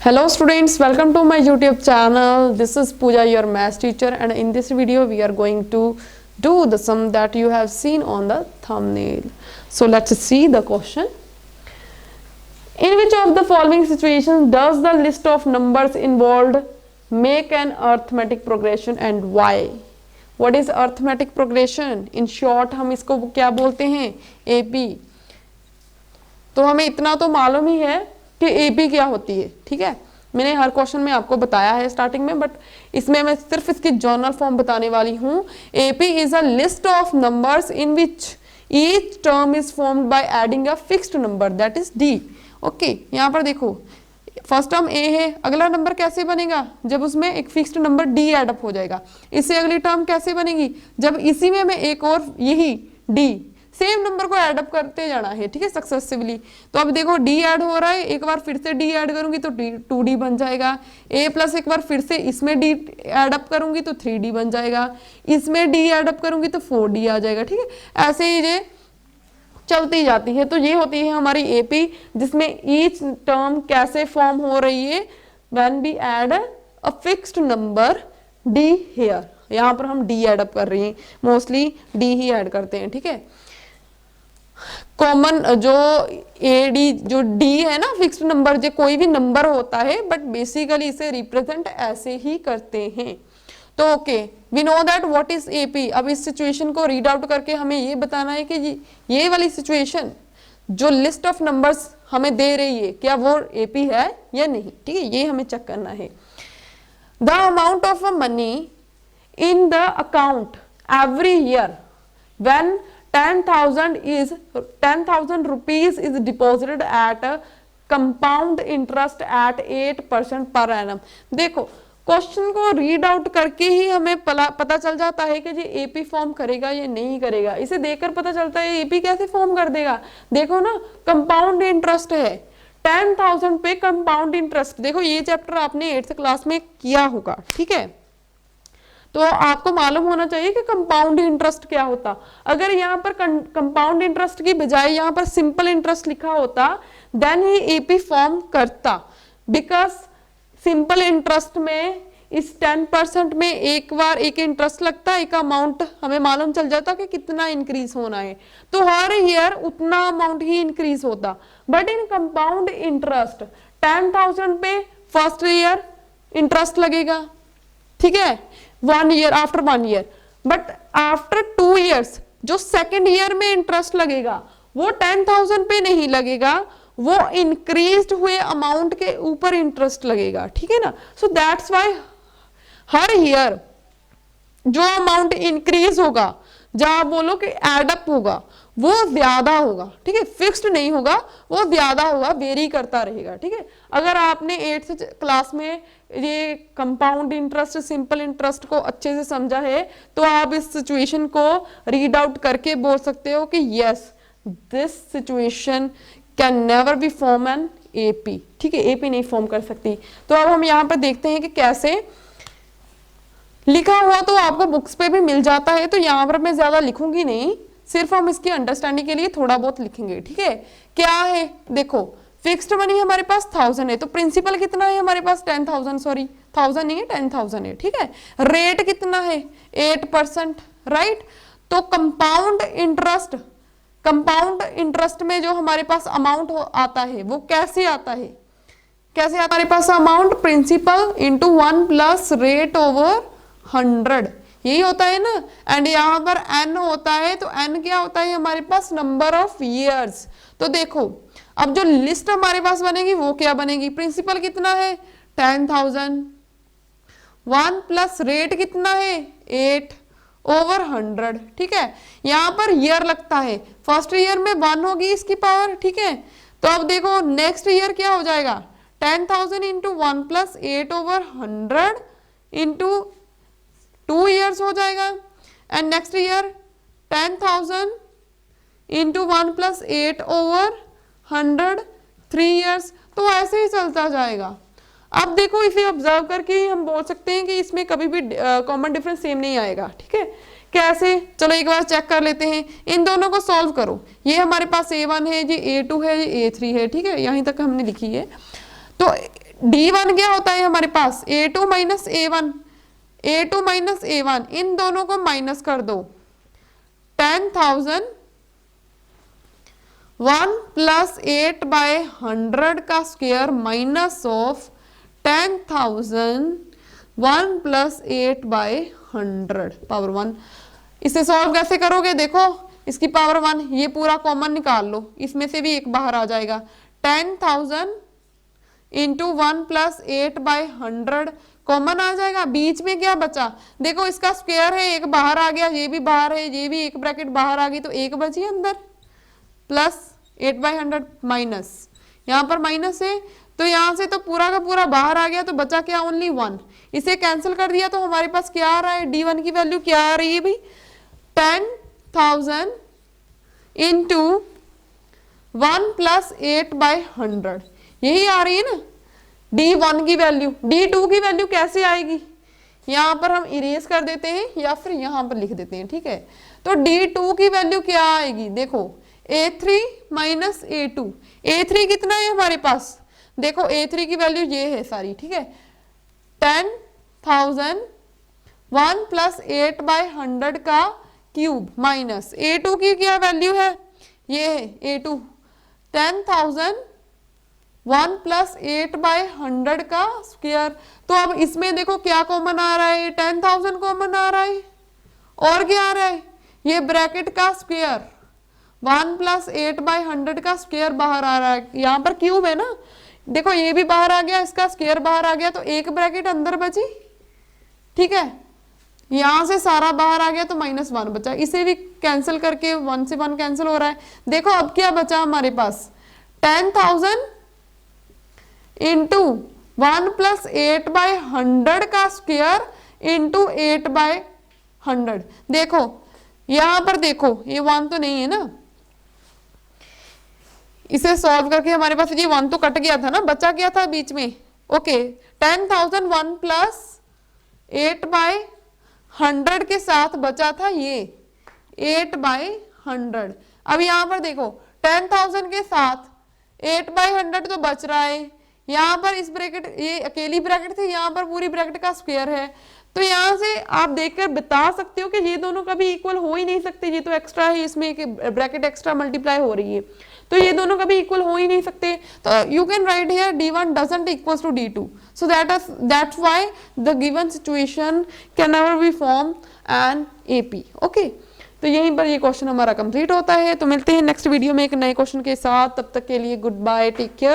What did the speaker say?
Hello students, welcome to my YouTube channel. This is Pooja, your math teacher, and in this video we are going to do the sum that you have seen on the thumbnail. So let's see the question. In which of the following situations does the list of numbers involved make an arithmetic progression and why? What is arithmetic progression? In short हम इसको क्या बोलते हैं? AP. तो हमें इतना तो मालूम ही है कि एपी क्या होती है, ठीक है। मैंने हर क्वेश्चन में आपको बताया है स्टार्टिंग में, बट इसमें मैं सिर्फ इसकी जर्नल फॉर्म बताने वाली हूँ। AP is a list of numbers in which each term is formed by adding a fixed number that is D. Okay, यहाँ पर देखो फर्स्ट टर्म ए है, अगला नंबर कैसे बनेगा? जब उसमें एक फिक्स्ड नंबर डी एडअप हो जाएगा। इससे अगली टर्म कैसे बनेगी? जब इसी में मैं एक और यही डी सेम नंबर को एड अप करते जाना है, ठीक है, सक्सेसिवली। तो अब देखो डी ऐड हो रहा है, एक बार फिर से डी ऐड करूंगी तो 2d बन जाएगा। ए प्लस एक बार फिर से इसमें डी ऐड अप करूंगी तो 3d बन जाएगा। इसमें डी ऐड अप करूंगी तो 4d आ जाएगा, ठीक है। ऐसे ही ये चलती जाती है। तो ये होती है हमारी एपी, जिसमें ईच टर्म कैसे फॉर्म हो रही है when we add a fixed number D here. यहाँ पर हम डी ऐड अप कर रहे हैं, मोस्टली डी ही ऐड करते हैं, ठीक है। कॉमन जो ए डी जो डी है ना, फिक्स्ड नंबर, जो कोई भी नंबर होता है, बट बेसिकली इसे रिप्रेजेंट ऐसे ही करते हैं। तो okay, we know that what is AP. अब इस सिचुएशन को रीड आउट करके हमें ये बताना है कि ये वाली सिचुएशन जो लिस्ट ऑफ नंबर्स हमें दे रही है, क्या वो एपी है या नहीं, ठीक है, ये हमें चेक करना है। The amount of a money in the account every year when 10,000 rupees is deposited at a compound interest at 8% per annum। देखो क्वेश्चन को रीड आउट करके ही हमें पता चल जाता है कि ये एपी फॉर्म करेगा या नहीं करेगा। इसे देखकर पता चलता है एपी कैसे फॉर्म कर देगा। देखो ना, कंपाउंड इंटरेस्ट है 10,000 पे कंपाउंड इंटरेस्ट। देखो ये चैप्टर आपने 8th क्लास में किया होगा, ठीक है। तो आपको मालूम होना चाहिए कि कंपाउंड इंटरेस्ट क्या होता। अगर यहाँ पर कंपाउंड इंटरेस्ट की बजाय यहाँ पर सिंपल इंटरेस्ट लिखा होता, देन ही एपी फॉर्म करता। बिकॉज सिंपल इंटरेस्ट में इस 10% में एक बार एक इंटरेस्ट लगता है, एक अमाउंट हमें मालूम चल जाता कि कितना इंक्रीज होना है, तो हर ईयर उतना अमाउंट ही इंक्रीज होता। बट इन कंपाउंड इंटरेस्ट 10,000 पे फर्स्ट ईयर इंटरेस्ट लगेगा, ठीक है, 1 year after 1 year, but after 2 years जो सेकेंड ईयर में इंटरेस्ट लगेगा वो 10,000 पे नहीं लगेगा, वो इंक्रीज्ड हुए अमाउंट के ऊपर इंटरेस्ट लगेगा, ठीक है ना। So that's why her year जो अमाउंट इंक्रीज होगा, जहां बोलो कि एडअप होगा, वो ज्यादा होगा, ठीक है, फिक्स्ड नहीं होगा, वो ज्यादा होगा, वेरी करता रहेगा, ठीक है। अगर आपने 8th क्लास में ये कंपाउंड इंटरेस्ट, सिंपल इंटरेस्ट को अच्छे से समझा है, तो आप इस सिचुएशन को रीड आउट करके बोल सकते हो कि yes, this situation can never be form an AP, ठीक है, एपी नहीं फॉर्म कर सकती। तो अब हम यहाँ पर देखते हैं कि कैसे लिखा हुआ, तो आपको बुक्स पे भी मिल जाता है, तो यहाँ पर मैं ज्यादा लिखूंगी नहीं, सिर्फ हम इसकी अंडरस्टैंडिंग के लिए थोड़ा बहुत लिखेंगे, ठीक है। क्या है, देखो फिक्स्ड मनी हमारे पास 1000 है, तो प्रिंसिपल कितना है हमारे पास? 10,000, सॉरी 1000 नहीं है, 10,000 है, ठीक है। रेट कितना है? 8%, राइट। तो कंपाउंड इंटरेस्ट में जो हमारे पास अमाउंट आता है वो कैसे आता है? कैसे हमारे पास amount? Principal into 1 plus rate over 100, यही होता है ना। एंड यहाँ पर n होता है, तो n क्या होता है हमारे पास? Number of years. तो देखो अब जो लिस्ट हमारे पास बनेगी वो क्या बनेगी? प्रिंसिपल कितना है? 10,000, 1 प्लस रेट कितना है? 8 ओवर 100, ठीक है। यहाँ पर ईयर लगता है, फर्स्ट ईयर में 1 होगी इसकी पावर, ठीक है। तो अब देखो नेक्स्ट ईयर क्या हो जाएगा? 10,000 into 1 plus 8 over 100 into 2 years हो जाएगा। And next year 10,000 into 1 plus 8 over 100 3 years. तो ऐसे ही चलता जाएगा। अब देखो इसे ऑब्जर्व करके ही हम बोल सकते हैं कि इसमें कभी भी कॉमन डिफरेंस सेम नहीं आएगा, ठीक है। कैसे? चलो एक बार चेक कर लेते हैं। इन दोनों को सॉल्व करो। ये हमारे पास A1 है, ये A2 है, ये A3 है, ठीक है, यहीं तक हमने लिखी है। तो D1 क्या होता है हमारे पास, A2 minus A1, A2 minus A1, इन दोनों को माइनस कर दो। 10,000 1 प्लस 8/100 का square minus of 10,000 1 plus 8/100 power 1। इसे सॉल्व कैसे करोगे, देखो इसकी पावर 1, ये पूरा कॉमन निकाल लो, इसमें से भी एक बाहर आ जाएगा। 10,000 इंटू 1 प्लस 8/100 कॉमन आ जाएगा। बीच में क्या बचा, देखो इसका स्क्वायर है, एक बाहर आ गया, ये भी बाहर है, ये भी एक ब्रैकेट बाहर आ गई, तो एक बची अंदर, प्लस 8/100 माइनस, यहाँ पर माइनस है, तो यहाँ से तो पूरा का पूरा बाहर आ गया, तो बचा क्या, ओनली 1। इसे कैंसिल कर दिया तो हमारे पास क्या आ रहा है, D1 की वैल्यू क्या आ रही है भाई, 10,000 इंटू 1 प्लस 8/100, यही आ रही है ना D1 की वैल्यू। D2 की वैल्यू कैसे आएगी, यहाँ पर हम इरेज कर देते हैं या फिर यहाँ पर लिख देते हैं, ठीक है। तो D2 की वैल्यू क्या आएगी, देखो A3 माइनस A2, A3 कितना है हमारे पास, देखो A3 की वैल्यू ये है सारी, ठीक है। 10,000 1 प्लस 8/100 का क्यूब माइनस A2 की क्या वैल्यू है, ये है A2, 10,000 1 प्लस 8/100 का स्क्वायर। तो अब इसमें देखो क्या कॉमन आ रहा है, 10,000 कॉमन आ रहा है, और क्या आ रहा है, ये ब्रैकेट का स्क्वायर, 1 प्लस 8/100 का स्क्वायर बाहर आ रहा है, यहाँ पर क्यूब है ना, देखो ये भी बाहर आ गया, इसका स्क्वायर बाहर आ गया, तो एक ब्रैकेट अंदर बची, ठीक है। यहां से सारा बाहर आ गया तो -1 बचा, इसे भी कैंसिल करके 1 से 1 कैंसिल हो रहा है। देखो अब क्या बचा हमारे पास, 10,000 इंटू 1 प्लस 8/100 का स्क्वायर इंटू 8/100। देखो यहां पर देखो ये 1 तो नहीं है ना, इसे सॉल्व करके हमारे पास ये 1 तो कट गया था ना, बचा क्या था बीच में, ओके। 10,000 1 प्लस 8/100 के साथ बचा था ये 8/100। अब यहाँ पर देखो 10,000 के साथ 8/100 तो बच रहा है, यहाँ पर इस ब्रैकेट, ये अकेली ब्रैकेट थी, यहाँ पर पूरी ब्रैकेट का स्क्वायर है, तो यहाँ से आप देखकर बता सकते हो कि ये दोनों कभी इक्वल हो ही नहीं सकते, ये तो एक्स्ट्रा है, इसमें एक ब्रैकेट एक्स्ट्रा मल्टीप्लाई हो रही है, तो ये दोनों कभी इक्वल हो ही नहीं सकते। तो you can write here D1 doesn't equals to D2, so that's why the given situation can never be form an AP, okay। तो यहीं पर ये क्वेश्चन हमारा कंप्लीट होता है। तो मिलते हैं नेक्स्ट वीडियो में एक नए क्वेश्चन के साथ, तब तक के लिए गुड बाय, टेक केयर।